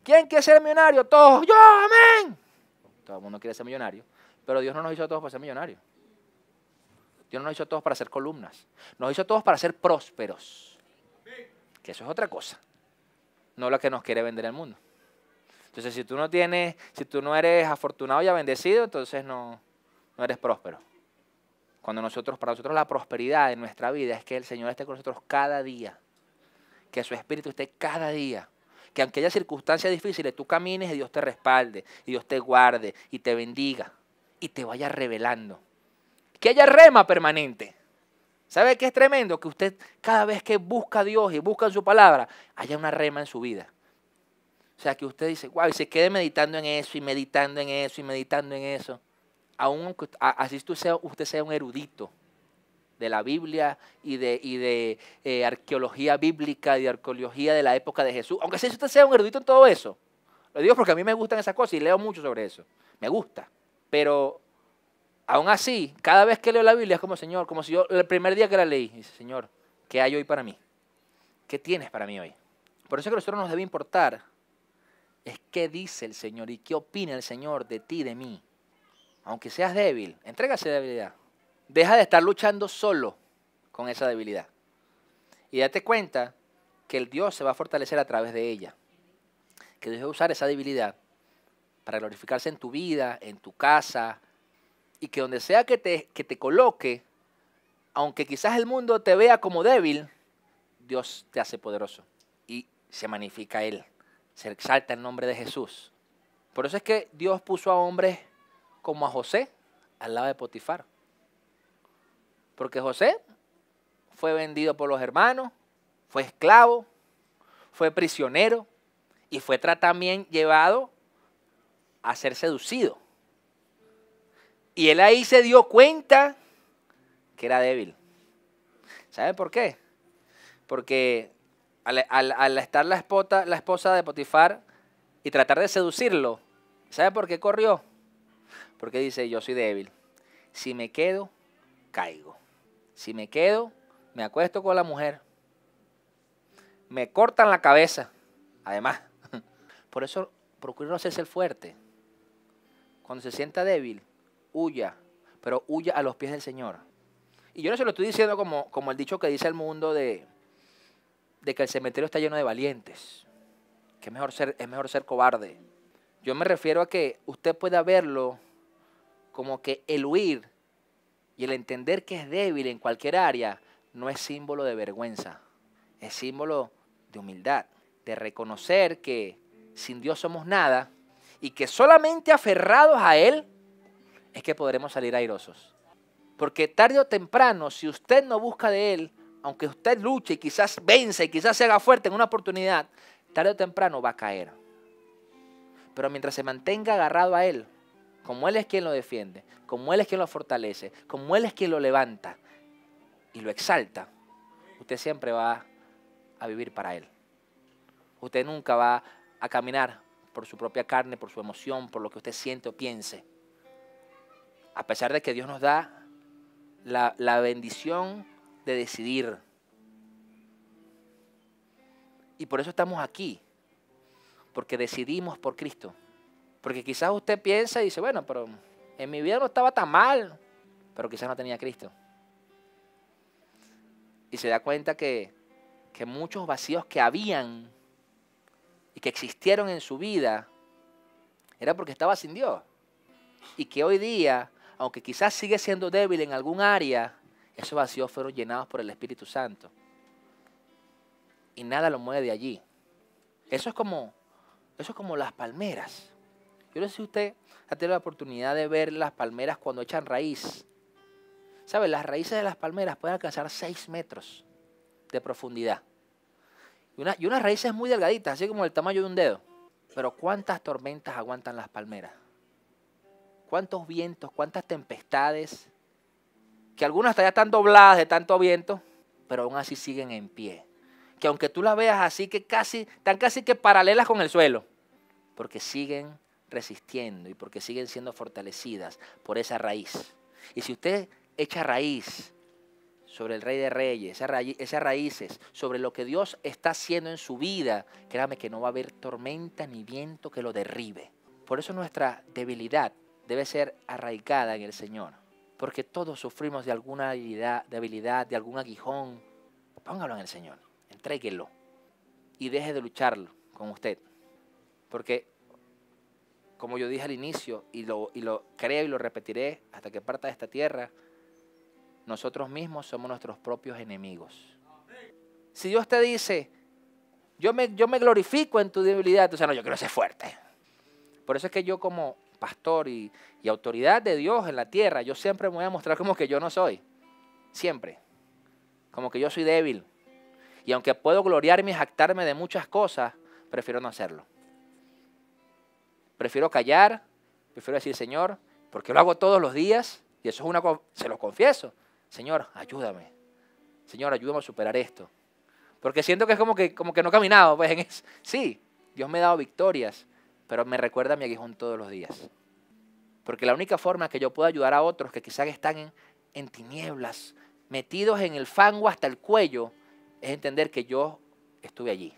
¿quién quiere ser millonario? Todos, yo, amén. Todo el mundo quiere ser millonario. Pero Dios no nos hizo a todos para ser millonarios. Dios no nos hizo a todos para ser columnas. Nos hizo a todos para ser prósperos. Que eso es otra cosa. No la que nos quiere vender el mundo. Entonces, si tú no eres afortunado y bendecido, entonces no eres próspero. Para nosotros la prosperidad en nuestra vida es que el Señor esté con nosotros cada día. Que su Espíritu esté cada día. Que aunque haya circunstancias difíciles, tú camines y Dios te respalde, y Dios te guarde, y te bendiga, y te vaya revelando. Que haya rema permanente. ¿Sabe qué es tremendo? Que usted cada vez que busca a Dios y busca en su palabra, haya una rema en su vida. O sea, que usted dice, wow, y se quede meditando en eso, y meditando en eso, y meditando en eso. Aún así usted sea un erudito de la Biblia y de arqueología bíblica y de arqueología de la época de Jesús. Aunque usted sea un erudito en todo eso. Lo digo porque a mí me gustan esas cosas y leo mucho sobre eso. Me gusta. Pero aún así, cada vez que leo la Biblia es como, Señor, como si yo el primer día que la leí, dice, Señor, ¿qué hay hoy para mí? ¿Qué tienes para mí hoy? Por eso que a nosotros nos debe importar es qué dice el Señor y qué opina el Señor de ti, de mí. Aunque seas débil, entrégase debilidad. Deja de estar luchando solo con esa debilidad. Y date cuenta que el Dios se va a fortalecer a través de ella. Que Dios va a usar esa debilidad para glorificarse en tu vida, en tu casa. Y que donde sea que te coloque, aunque quizás el mundo te vea como débil, Dios te hace poderoso. Y se magnifica Él. Se exalta el nombre de Jesús. Por eso es que Dios puso a hombres como a José al lado de Potifar. Porque José fue vendido por los hermanos, fue esclavo, fue prisionero y fue también llevado a ser seducido. Y él ahí se dio cuenta que era débil. ¿Saben por qué? Porque al estar la esposa de Potifar y tratar de seducirlo, ¿sabe por qué corrió? Porque dice, yo soy débil. Si me quedo, caigo. Si me quedo, me acuesto con la mujer. Me cortan la cabeza. Además, por eso procure no hacerse el fuerte. Cuando se sienta débil, huya. Pero huya a los pies del Señor. Y yo no se lo estoy diciendo como el dicho que dice el mundo de que el cementerio está lleno de valientes. Que es mejor ser cobarde. Yo me refiero a que usted pueda verlo como que el huir y el entender que es débil en cualquier área no es símbolo de vergüenza, es símbolo de humildad, de reconocer que sin Dios somos nada y que solamente aferrados a Él es que podremos salir airosos. Porque tarde o temprano, si usted no busca de Él, aunque usted luche y quizás vence y quizás se haga fuerte en una oportunidad, tarde o temprano va a caer. Pero mientras se mantenga agarrado a Él, como Él es quien lo defiende, como Él es quien lo fortalece, como Él es quien lo levanta y lo exalta, usted siempre va a vivir para Él. Usted nunca va a caminar por su propia carne, por su emoción, por lo que usted siente o piense. A pesar de que Dios nos da la bendición de decidir. Y por eso estamos aquí, porque decidimos por Cristo. Porque quizás usted piensa y dice, bueno, pero en mi vida no estaba tan mal, pero quizás no tenía a Cristo. Y se da cuenta que que muchos vacíos que habían y que existieron en su vida era porque estaba sin Dios. Y que hoy día, aunque quizás sigue siendo débil en algún área, esos vacíos fueron llenados por el Espíritu Santo. Y nada lo mueve de allí. Eso es como las palmeras. Yo no sé si usted ha tenido la oportunidad de ver las palmeras cuando echan raíz. ¿Sabe? Las raíces de las palmeras pueden alcanzar 6 metros de profundidad. Y unas raíces muy delgaditas, así como el tamaño de un dedo. Pero ¿cuántas tormentas aguantan las palmeras? ¿Cuántos vientos, cuántas tempestades? Que algunas hasta ya están dobladas de tanto viento, pero aún así siguen en pie. Que aunque tú las veas así, que están casi que paralelas con el suelo, porque siguen resistiendo y porque siguen siendo fortalecidas por esa raíz. Y si usted echa raíz sobre el Rey de Reyes, esas raíces, sobre lo que Dios está haciendo en su vida, créame que no va a haber tormenta ni viento que lo derribe. Por eso nuestra debilidad debe ser arraigada en el Señor, porque todos sufrimos de alguna debilidad, de algún aguijón. Póngalo en el Señor, entréguelo y deje de lucharlo con usted. Porque, como yo dije al inicio, y lo creo y lo repetiré hasta que parta de esta tierra, nosotros mismos somos nuestros propios enemigos. Si Dios te dice, yo me glorifico en tu debilidad, entonces no, yo quiero ser fuerte. Por eso es que yo como pastor y autoridad de Dios en la tierra, yo siempre me voy a mostrar como que yo no soy. Siempre. Como que yo soy débil. Y aunque puedo gloriarme y jactarme de muchas cosas, prefiero no hacerlo. Prefiero callar, prefiero decir, Señor, porque lo hago todos los días, y eso es se lo confieso. Señor, ayúdame. Señor, ayúdame a superar esto. Porque siento que es como que no he caminado. Pues, sí, Dios me ha dado victorias, pero me recuerda mi aguijón todos los días. Porque la única forma que yo puedo ayudar a otros que quizás están en tinieblas, metidos en el fango hasta el cuello, es entender que yo estuve allí.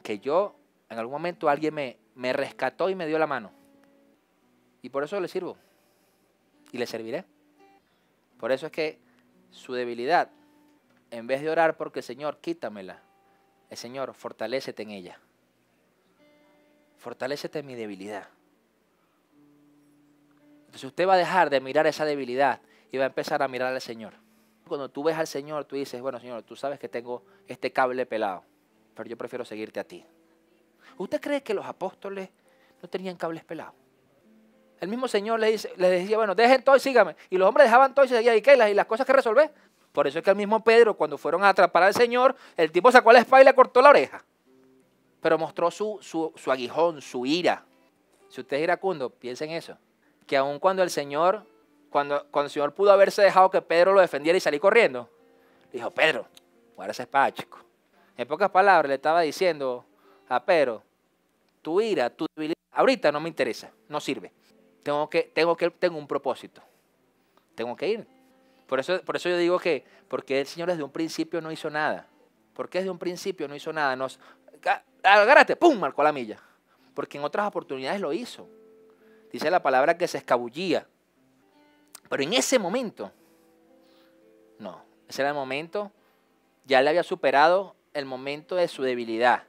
Que yo, en algún momento, alguien me rescató y me dio la mano. Y por eso le sirvo. Y le serviré. Por eso es que su debilidad, en vez de orar porque Señor, quítamela, el Señor, fortalécete en ella. Fortalécete en mi debilidad. Entonces usted va a dejar de mirar esa debilidad y va a empezar a mirar al Señor. Cuando tú ves al Señor, tú dices, bueno, Señor, tú sabes que tengo este cable pelado, pero yo prefiero seguirte a ti. ¿Usted cree que los apóstoles no tenían cables pelados? El mismo Señor les decía, bueno, dejen todo y síganme. Y los hombres dejaban todo y se seguían. ¿Y las cosas que resolver? Por eso es que el mismo Pedro, cuando fueron a atrapar al Señor, el tipo sacó la espada y le cortó la oreja. Pero mostró su aguijón, su ira. Si usted es iracundo, piensen eso. Que aun cuando el Señor, cuando el Señor pudo haberse dejado que Pedro lo defendiera y salir corriendo, le dijo, Pedro, guarda esa espada, chico. En pocas palabras le estaba diciendo a Pedro, tu ira, tu debilidad, ahorita no me interesa, no sirve. Tengo un propósito. Tengo que ir. Por eso yo digo que, porque el Señor desde un principio no hizo nada. Porque desde un principio no hizo nada. Agárrate, ¡pum!, marcó la milla. Porque en otras oportunidades lo hizo. Dice la palabra que se escabullía. Pero en ese momento, no. Ese era el momento, ya le había superado el momento de su debilidad,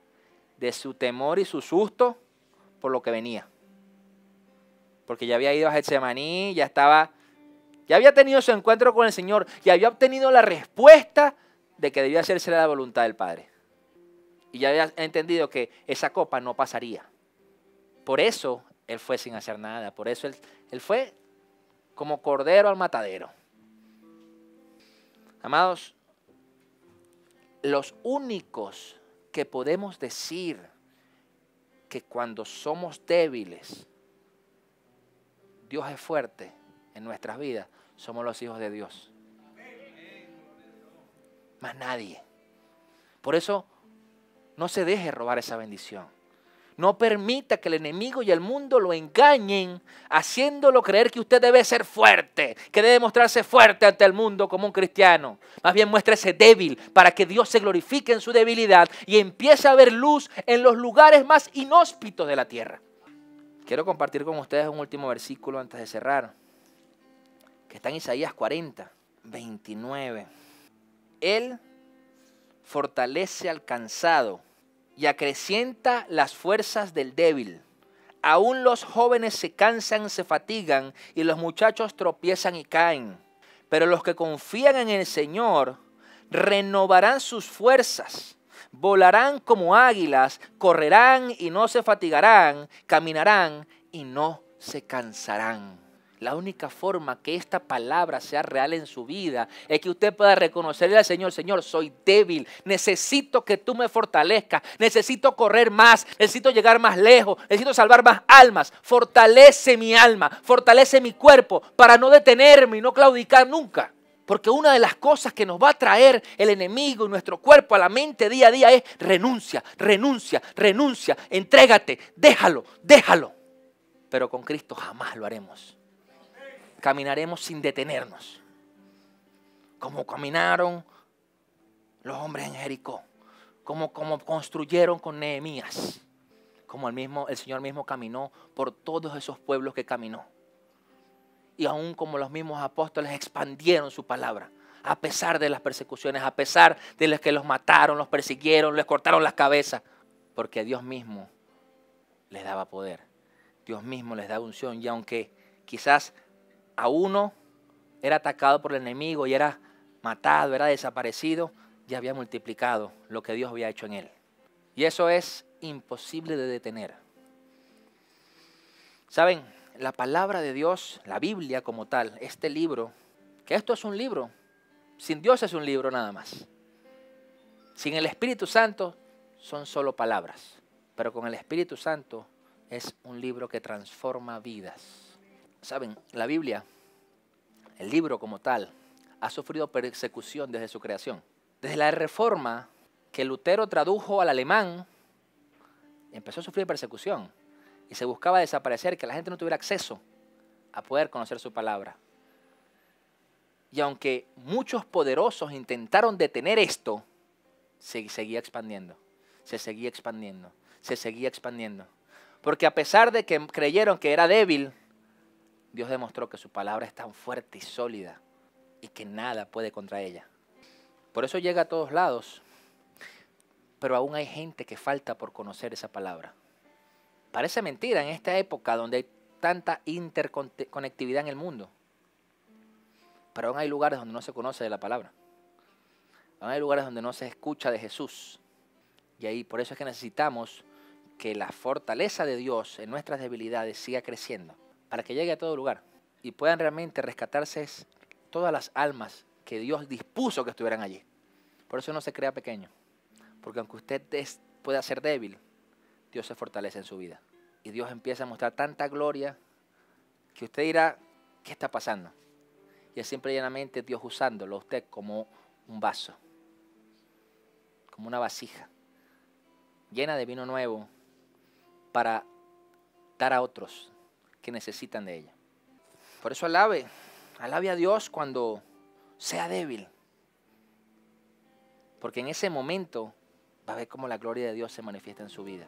de su temor y su susto por lo que venía. Porque ya había ido a Getsemaní, ya había tenido su encuentro con el Señor y había obtenido la respuesta de que debía hacerse la voluntad del Padre. Y ya había entendido que esa copa no pasaría. Por eso él fue sin hacer nada. Por eso él fue como cordero al matadero. Amados, los únicos que podemos decir que cuando somos débiles, Dios es fuerte en nuestras vidas, somos los hijos de Dios. Más nadie. Por eso, no se deje robar esa bendición. No permita que el enemigo y el mundo lo engañen, haciéndolo creer que usted debe ser fuerte, que debe mostrarse fuerte ante el mundo como un cristiano. Más bien muéstrese débil para que Dios se glorifique en su debilidad y empiece a ver luz en los lugares más inhóspitos de la tierra. Quiero compartir con ustedes un último versículo antes de cerrar, que está en Isaías 40, 29. Él fortalece al cansado y acrecienta las fuerzas del débil. Aún los jóvenes se cansan, se fatigan, y los muchachos tropiezan y caen. Pero los que confían en el Señor renovarán sus fuerzas, volarán como águilas, correrán y no se fatigarán, caminarán y no se cansarán. La única forma que esta palabra sea real en su vida es que usted pueda reconocerle al Señor: Señor, soy débil, necesito que tú me fortalezcas, necesito correr más, necesito llegar más lejos, necesito salvar más almas. Fortalece mi alma, fortalece mi cuerpo para no detenerme y no claudicar nunca. Porque una de las cosas que nos va a traer el enemigo y nuestro cuerpo a la mente día a día es renuncia, renuncia, renuncia, entrégate, déjalo, déjalo. Pero con Cristo jamás lo haremos. Caminaremos sin detenernos, como caminaron los hombres en Jericó, como construyeron con Nehemías, como el Señor mismo caminó por todos esos pueblos que caminó. Y aún como los mismos apóstoles expandieron su palabra, a pesar de las persecuciones, a pesar de los que los mataron, los persiguieron, les cortaron las cabezas, porque Dios mismo les daba poder, Dios mismo les daba unción. Y aunque quizás a uno era atacado por el enemigo y era matado, era desaparecido, ya había multiplicado lo que Dios había hecho en él. Y eso es imposible de detener. ¿Saben? La palabra de Dios, la Biblia como tal, este libro, que esto es un libro, sin Dios es un libro nada más. Sin el Espíritu Santo son solo palabras, pero con el Espíritu Santo es un libro que transforma vidas. ¿Saben? La Biblia, el libro como tal, ha sufrido persecución desde su creación. Desde la Reforma que Lutero tradujo al alemán, empezó a sufrir persecución y se buscaba desaparecer, que la gente no tuviera acceso a poder conocer su palabra. Y aunque muchos poderosos intentaron detener esto, se seguía expandiendo, se seguía expandiendo, se seguía expandiendo. Porque a pesar de que creyeron que era débil, Dios demostró que su palabra es tan fuerte y sólida y que nada puede contra ella. Por eso llega a todos lados, pero aún hay gente que falta por conocer esa palabra. Parece mentira en esta época donde hay tanta interconectividad en el mundo, pero aún hay lugares donde no se conoce de la palabra. Aún hay lugares donde no se escucha de Jesús. Y ahí por eso es que necesitamos que la fortaleza de Dios en nuestras debilidades siga creciendo, para que llegue a todo lugar y puedan realmente rescatarse todas las almas que Dios dispuso que estuvieran allí. Por eso no se crea pequeño, porque aunque usted pueda ser débil, Dios se fortalece en su vida. Y Dios empieza a mostrar tanta gloria que usted dirá: ¿qué está pasando? Y es simple y llanamente Dios usándolo a usted como un vaso, como una vasija llena de vino nuevo para dar a otros que necesitan de ella. Por eso alabe a Dios cuando sea débil, porque en ese momento va a ver cómo la gloria de Dios se manifiesta en su vida.